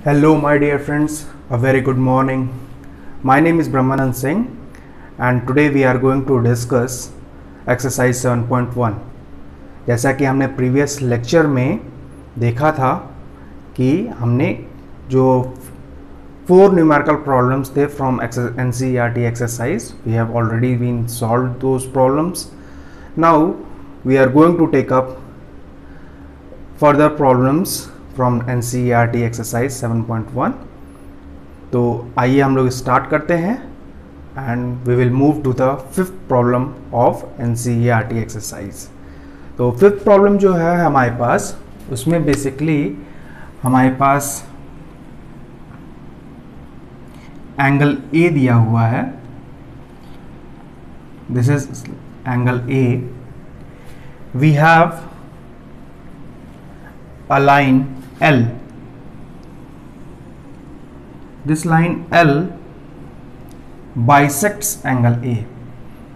Hello my dear friends, a very good morning. My name is Brahmanand Singh and today we are going to discuss exercise 7.1. जैसा कि हमने previous lecture में देखा था कि हमने जो 4 numerical problems थे from NCERT exercise, we have already been solved those problems. Now we are going to take up further problems फ्रॉम NCERT एक्सरसाइज 7.1. तो आइए हम लोग स्टार्ट करते हैं and we will move to the fifth problem of NCERT exercise. तो fifth problem जो है हमारे पास, उसमें बेसिकली हमारे पास एंगल A दिया हुआ है. This is angle A. We have a line L. This line L bisects angle A.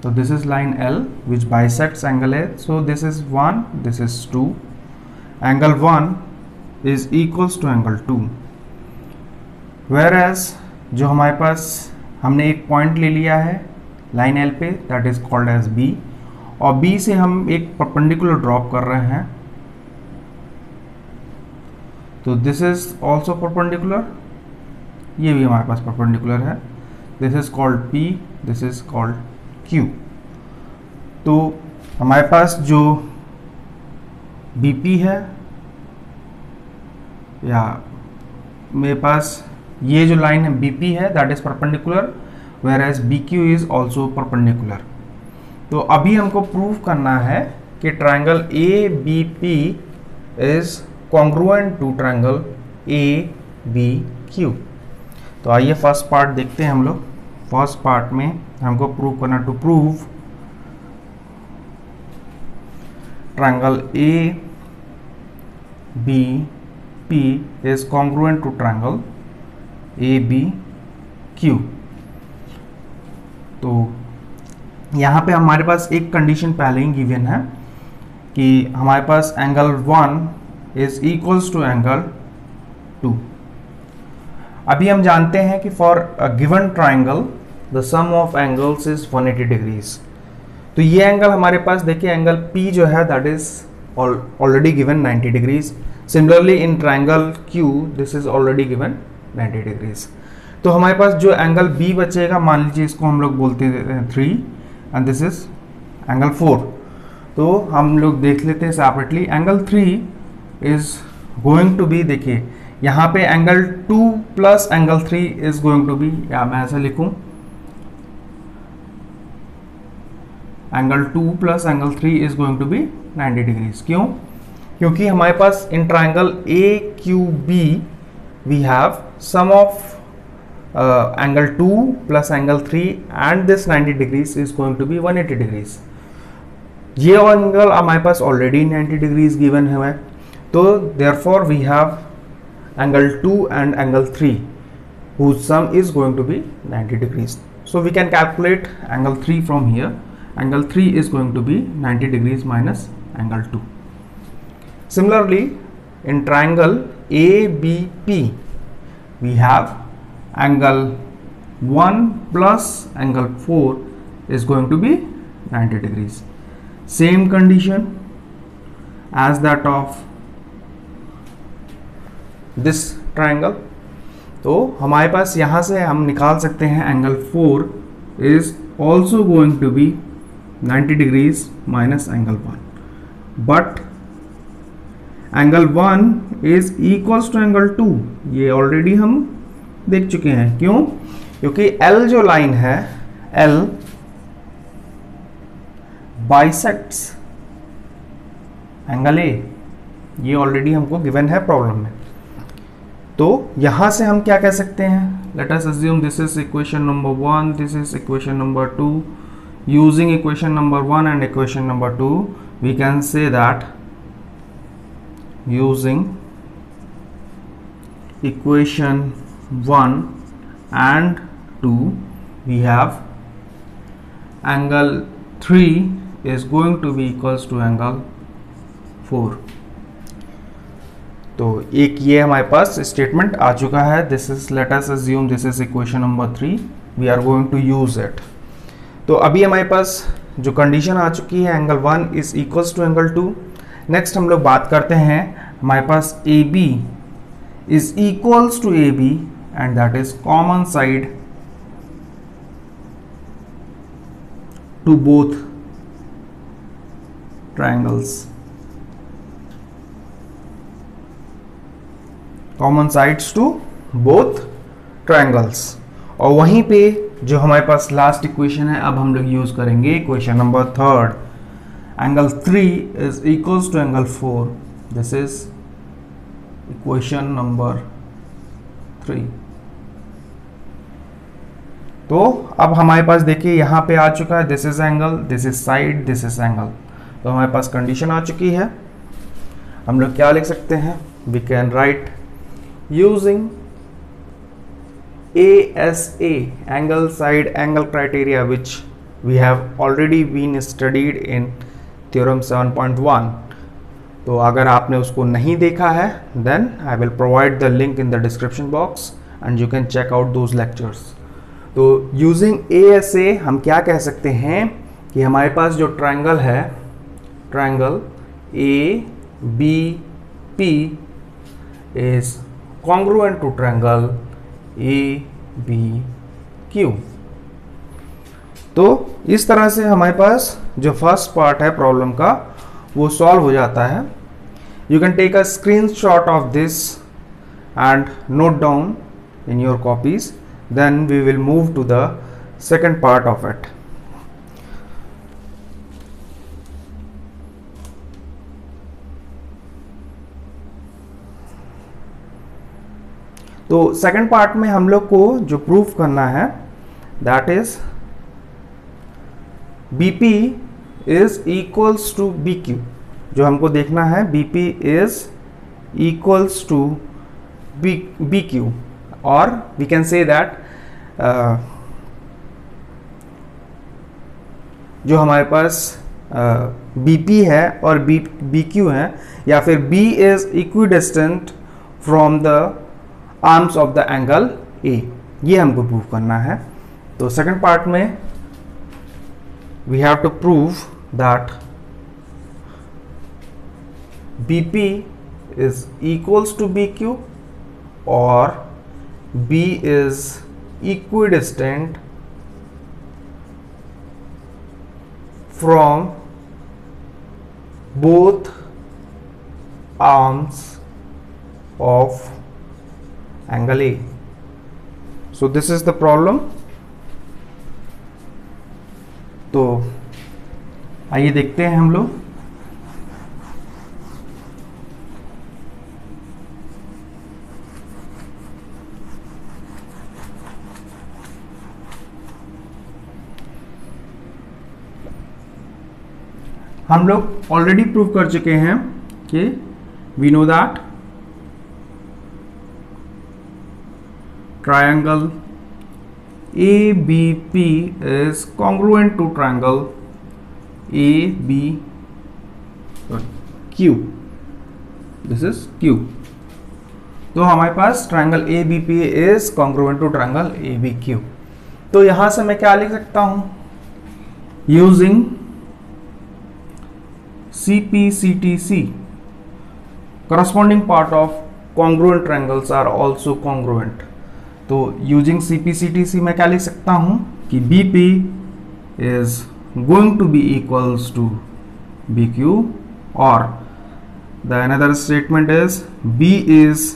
So this is line L which bisects angle A. So this is 1, this is 2. Angle 1 is equals to angle 2. Whereas जो हमारे पास हमने एक point ले लिया है line L पे, that is called as B, और B से हम एक परपेंडिकुलर ड्रॉप कर रहे हैं. तो दिस इज ऑल्सो परपेंडिकुलर, ये भी हमारे पास परपेंडिकुलर है. This is called P, this is called Q. तो हमारे पास जो BP है, या मेरे पास ये जो लाइन है BP है, that is perpendicular, where as BQ is also perpendicular. तो अभी हमको प्रूव करना है कि triangle ABP is congruent to triangle ABQ. तो आइए फर्स्ट पार्ट देखते हैं हम लोग. फर्स्ट पार्ट में हमको प्रूव करना, to prove triangle ABP is congruent to triangle ABQ. तो यहाँ पे हमारे पास एक कंडीशन पहले ही गिवन है कि हमारे पास angle 1 is equals to angle 2. अभी हम जानते हैं कि for a given triangle the sum of angles is 180 degrees. तो ये एंगल हमारे पास देखिए, एंगल P जो है that is already given 90 degrees. Similarly in triangle Q this is already given 90 degrees. तो हमारे पास जो एंगल B बचेगा, मान लीजिए इसको हम लोग बोलते हैं 3 and this is एंगल 4. तो हम लोग देख लेते हैं separately. Angle 3 is going to be, देखिए यहाँ पे angle 2 plus angle 3 is going to be, या मैं ऐसा लिखूं, angle 2 plus angle 3 is going to be 90 degrees. क्यों? क्योंकि हमारे पास in triangle AQB we have sum of angle 2 plus angle 3 and this 90 degrees is going to be 180 degrees. ये angle हमारे पास ऑलरेडी 90 डिग्रीज गिवन है. तो therefore we have angle 2 and angle 3 whose sum is going to be 90 degrees. So we can calculate angle 3 from here. Angle 3 is going to be 90 degrees minus angle 2. Similarly in triangle ABP we have angle 1 plus angle 4 is going to be 90 degrees. Same condition as that of this triangle. तो हमारे पास यहाँ से हम निकाल सकते हैं angle 4 is also going to be 90 degrees minus angle 1. But angle 1 is equals to angle 2. ये ऑलरेडी हम देख चुके हैं. क्यों? क्योंकि L जो लाइन है, L बाइसेक्ट्स एंगल A. ये ऑलरेडी हमको गिवन है प्रॉब्लम में. तो यहां से हम क्या कह सकते हैं, let us assume this is equation number 1, this is equation number 2. Using equation number 1 and equation number 2 we can say that using equation 1 and 2 we have angle 3 is going to be equals to angle 4. तो एक ये हमारे पास statement आ चुका है. This is, let us assume this is equation number 3. We are going to use it. तो अभी हमारे पास जो कंडीशन आ चुकी है, angle 1 is equals to angle 2. Next हम लोग बात करते हैं, हमारे पास A B is equals to A B and that is common side to both triangles. Common sides to both triangles. और वहीं पे जो हमारे पास लास्ट इक्वेशन है, अब हम लोग यूज करेंगे equation number 3. Angle 3 is equals to angle 4. This is equation number 3. तो अब हमारे पास देखिए यहाँ पे आ चुका है, this is angle, this is side, this is angle. तो हमारे पास कंडीशन आ चुकी है. हम लोग क्या लिख सकते हैं, we can write using ASA, angle side angle criteria, which we have already been studied in theorem 7.1. तो अगर आपने उसको नहीं देखा है, then I will provide the link in the description box and you can check out those lectures. तो using ASA हम क्या कह सकते हैं कि हमारे पास जो ट्रायंगल है, triangle ABP is congruent to triangle ABQ. तो इस तरह से हमारे पास जो फर्स्ट पार्ट है प्रॉब्लम का वो सॉल्व हो जाता है. You can take a screenshot of this and note down in your copies, then we will move to the second part of it. तो सेकंड पार्ट में हम लोग को जो प्रूफ करना है, that is BP is equals to BQ. जो हमको देखना है, BP is equals to BQ, और वी कैन से दैट जो हमारे पास BP है और BQ है, या फिर B is equidistant from the arms of the angle A. ये हमको प्रूव करना है. तो सेकंड पार्ट में we have to prove that BP is equals to BQ और B is equidistant from both arms of angle A. So this is the problem. तो आइए देखते हैं हम लोग. हम लोग ऑलरेडी प्रूव कर चुके हैं कि we know that triangle ABP is congruent to triangle Q. This is Q. तो हमारे पास triangle ABP is congruent to triangle ABQ. तो यहां से मैं क्या लिख सकता हूं, using CPCTC, corresponding part of congruent triangles are also congruent. तो यूजिंग CPCTC मैं क्या लिख सकता हूं कि BP is going to be equals to BQ, और the another statement is B is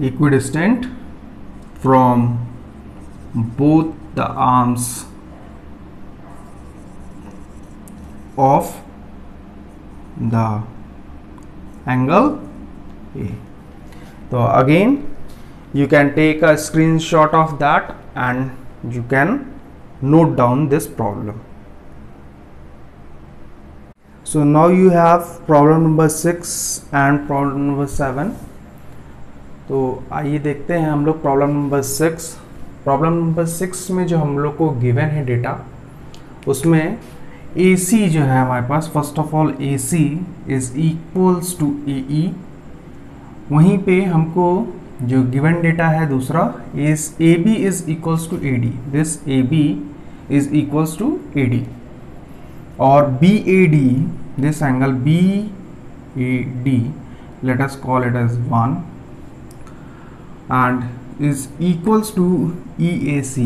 equidistant from both the arms of the angle A. So again you can take a screenshot of that and you can note down this problem. So now you have problem number 6 and problem number 7. तो आइए देखते हैं हम लोग problem number 6. Problem number 6 में जो हम लोग को गिवन है डेटा, उसमें AC जो है हमारे पास, first of all AC is equals to AE। वहीं पे हमको जो गिवन डेटा है दूसरा is AB is equals to AD, this AB is equals to AD, और BAD, this angle BAD, let us call it as 1 and is equals to EAC,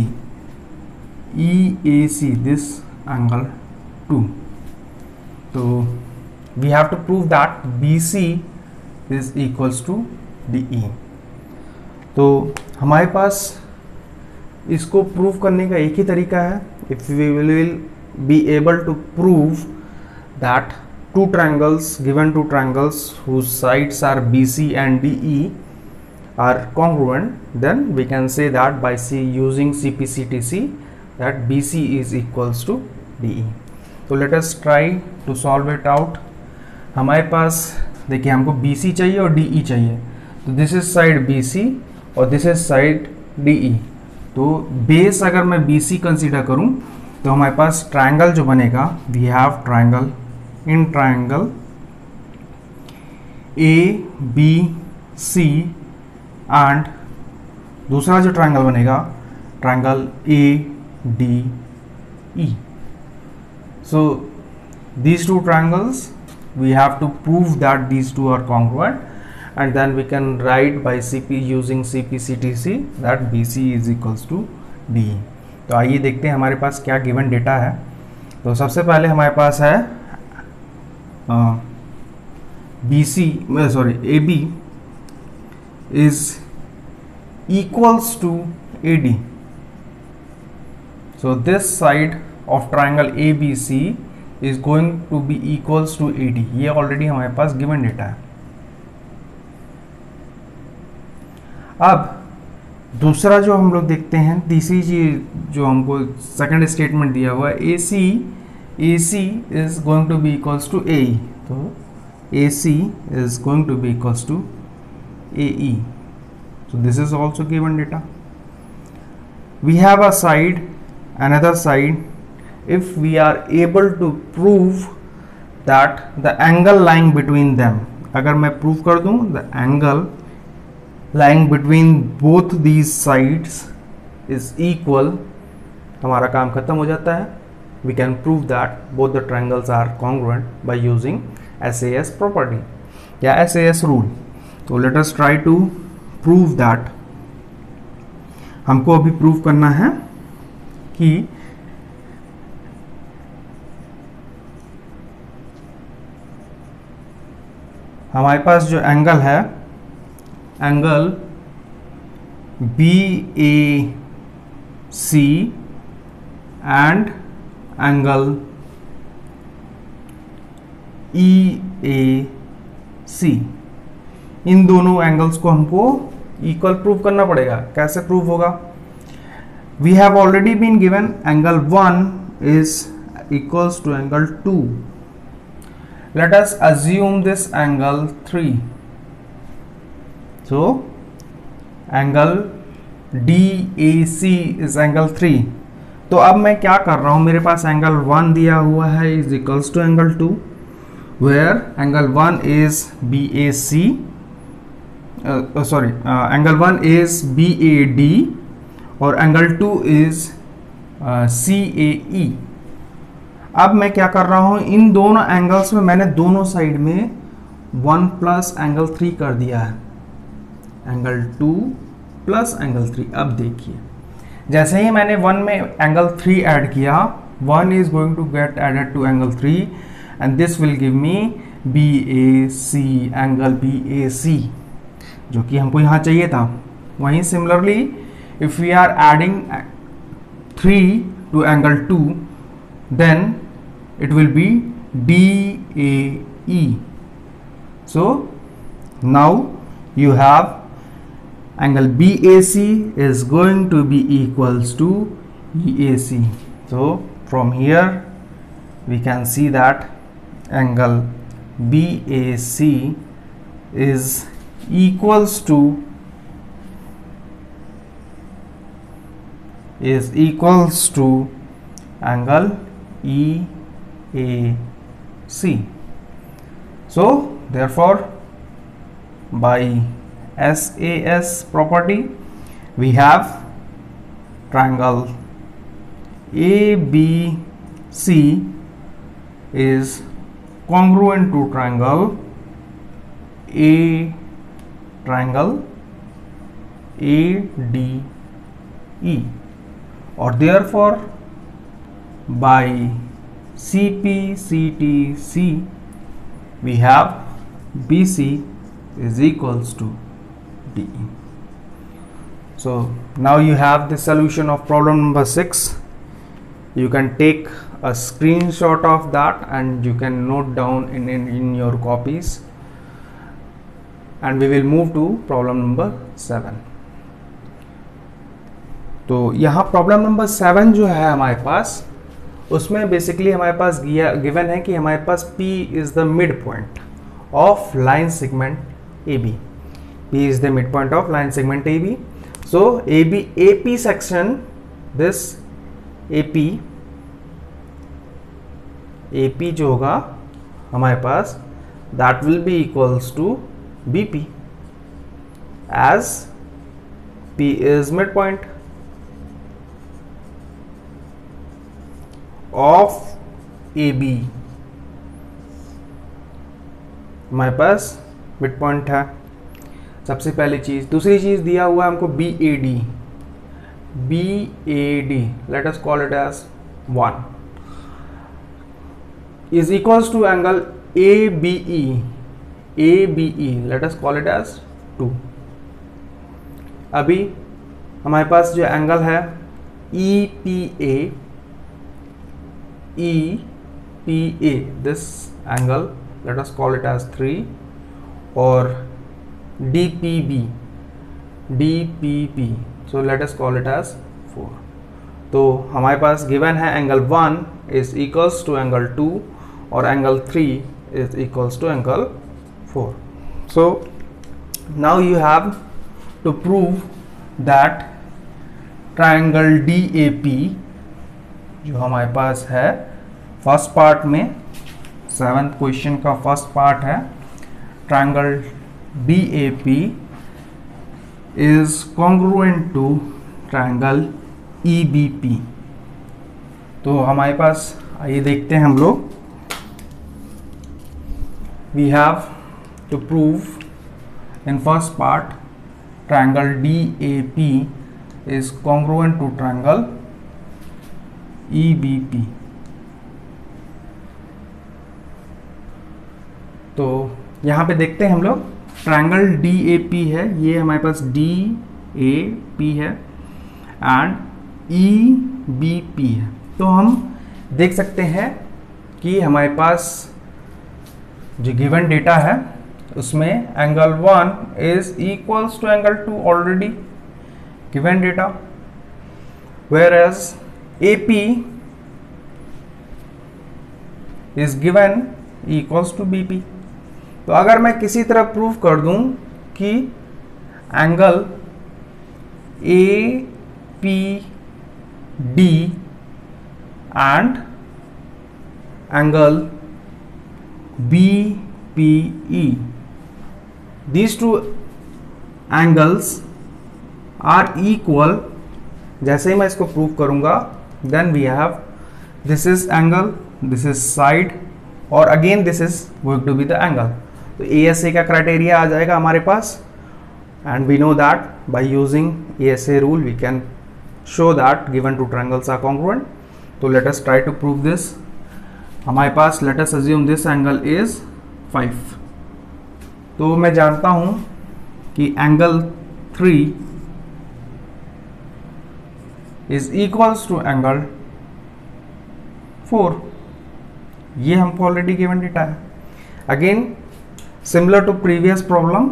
this angle 2. So we have to prove that BC is equals to DE. तो हमारे पास इसको prove करने का एक ही तरीका है, if we will be able to prove that two triangles, given two triangles whose sides are BC and DE are congruent, then we can say that by using CPCTC that BC is equals to DE. So let us try to solve it out. हमारे पास देखिए हमको BC चाहिए और DE चाहिए, तो this is side BC और this is side DE। तो base अगर मैं BC कंसीडर करूं तो हमारे पास ट्रायंगल जो बनेगा, we have triangle in triangle ABC and दूसरा जो ट्रायंगल बनेगा triangle ADE। So these two triangles we have to prove that these two are congruent, and then we can write by using CPCTC that BC is equals to DE। तो आइए देखते हैं हमारे पास क्या given data है। तो सबसे पहले हमारे पास है AB is equals to AD। So this side of triangle ABC is going to be equals to AD। ये ऑलरेडी हमारे पास गिवन डेटा है। अब दूसरा जो हम लोग देखते हैं, तीसरी चीज जो हमको सेकंड स्टेटमेंट दिया हुआ है, AC is going to be equals to AE। तो AC is going to be equals to AE। So this is also given data. We have a side, another side, if we are able to prove that the angle lying between them, अगर मैं prove कर दूं the angle lying between both these sides is equal, हमारा काम खत्म हो जाता है। We can prove that both the triangles are congruent by using SAS property या SAS rule। तो let us try to prove that। हमको अभी प्रूव करना है कि हमारे पास जो एंगल है, angle BAC and angle EAC, इन दोनों एंगल्स को हमको इक्वल प्रूव करना पड़ेगा। कैसे प्रूव होगा? We have already been given angle 1 is equals to angle 2। Let us assume this angle 3। So angle DAC is angle 3। तो अब मैं क्या कर रहा हूं, मेरे पास एंगल 1 दिया हुआ है is equals to angle 2, where angle 1 is BAC, angle 1 is BAD और एंगल 2 इज CAE। अब मैं क्या कर रहा हूं, इन दोनों एंगल्स में मैंने दोनों साइड में 1 प्लस एंगल 3 कर दिया है, एंगल 2 प्लस एंगल 3। अब देखिए जैसे ही मैंने 1 में एंगल 3 ऐड किया, 1 is going to get added to angle 3 and this will give me BAC, angle BAC जो कि हमको यहाँ चाहिए था। वहीं similarly if we are adding 3 to angle 2 then it will be DAE। So now you have angle BAC is going to be equals to EAC। So from here we can see that angle BAC is equals to angle AC. So therefore by SAS property we have triangle ABC is congruent to triangle ADE, or therefore by CPCTC we have BC is equals to DE. So now you have the solution of problem number 6. You can take a screenshot of that and you can note down in your copies, and we will move to problem number 7. तो यहाँ problem number 7 जो है हमारे पास, उसमें basically हमारे पास given है कि हमारे पास P is the mid point of line segment AB. P is the midpoint of line segment AB. So AP section, this AP जो होगा हमारे पास, that will be equals to BP, as P is midpoint of AB. हमारे पास mid point है सबसे पहली चीज. दूसरी चीज दिया हुआ है हमको BAD. Let us call it as 1 is equals to angle ABE. Let us call it as 2. अभी हमारे पास जो एंगल है EPA, this angle let us call it as 3, or DPB, so let us call it as 4. तो हमारे पास given है angle 1 is equals to angle 2 और angle 3 is equals to angle 4. So now you have to prove that triangle DAP जो हमारे पास है first part में, 7th question का first part है, triangle DAP is congruent to triangle EBP. तो हमारे पास आइए देखते हैं हम लोग. We have to prove in first part triangle DAP is congruent to triangle EBP. तो यहाँ पे देखते हैं हम लोग, ट्रायंगल DAP है, ये हमारे पास DAP है एंड EBP है. तो हम देख सकते हैं कि हमारे पास जो गिवन डेटा है उसमें angle 1 is equals to angle 2 already given data, where as AP is given equals to BP. तो अगर मैं किसी तरह प्रूव कर दूं कि angle APD and angle BPE, these two angles are equal, जैसे ही मैं इसको प्रूव करूंगा then we have this is angle, this is side और again this is going to be the angle. तो ASA का क्राइटेरिया आ जाएगा हमारे पास, and we know that by using ASA rule we can show that given two triangles are congruent. तो let us try to prove this. हमारे पास let us assume this angle is 5. तो मैं जानता हूं कि angle 3 is equals to angle 4. ये हमको already given data है. Again similar to previous problem,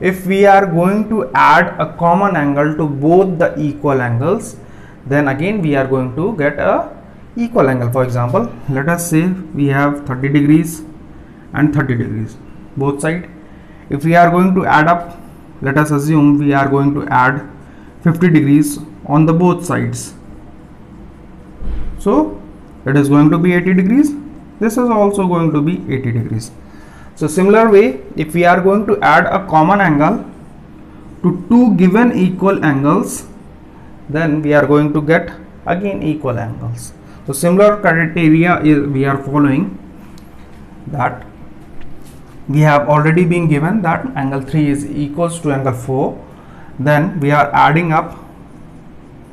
if we are going to add a common angle to both the equal angles, then again we are going to get a equal angle. For example, let us say we have 30 degrees and 30 degrees both side. If we are going to add up, let us assume we are going to add 50 degrees on the both sides, so it is going to be 80 degrees. this is also going to be 80 degrees. So similar way, if we are going to add a common angle to two given equal angles, then we are going to get again equal angles. So similar criteria is we are following, that we have already been given that angle 3 is equals to angle 4, then we are adding up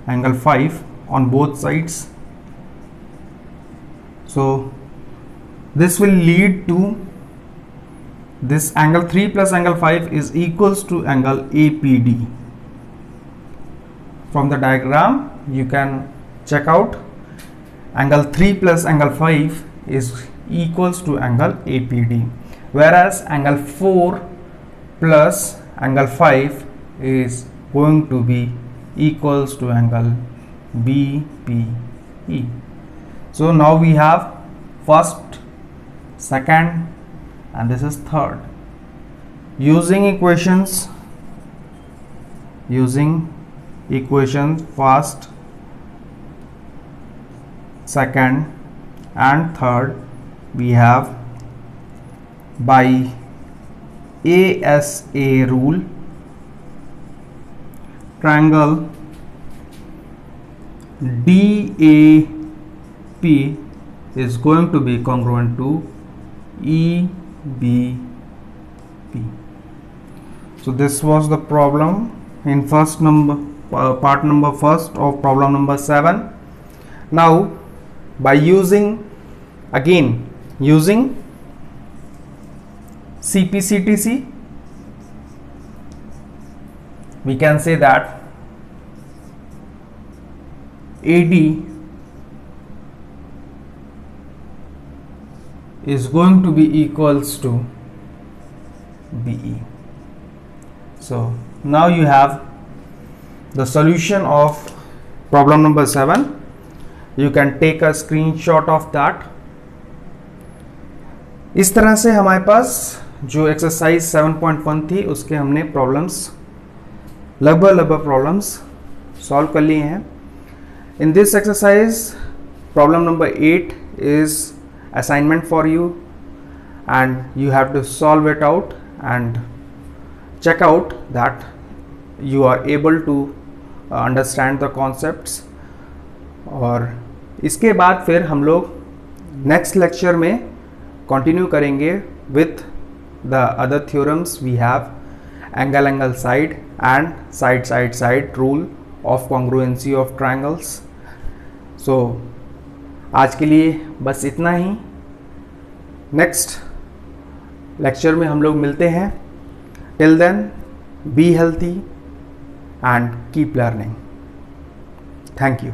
angle 5 on both sides. So this will lead to this angle 3 plus angle 5 is equals to angle APD. From the diagram you can check out angle 3 plus angle 5 is equals to angle APD, whereas angle 4 plus angle 5 is going to be equals to angle BPE. So now we have first, second, and this is third. Using equations first, second and third, we have by ASA rule, triangle DAP is going to be congruent to EBP. So this was the problem in part number first of problem number 7. Now by using CPCTC, we can say that AD is going to be equals to BE. So now you have the solution of problem number 7. You can take a screenshot of that. इस तरह से हमारे पास जो exercise 7.1 थी उसके हमने लगभग प्रॉब्लम्स सॉल्व कर लिए हैं. In this exercise, problem number 8 is assignment for you, and you have to solve it out and check out that you are able to understand the concepts. और इसके बाद फिर हम लोग नेक्स्ट लेक्चर में कंटिन्यू करेंगे with the other theorems. We have angle side and side rule of congruency of triangles. So आज के लिए बस इतना ही. नेक्स्ट लेक्चर में हम लोग मिलते हैं. Till then, be healthy and keep learning. Thank you.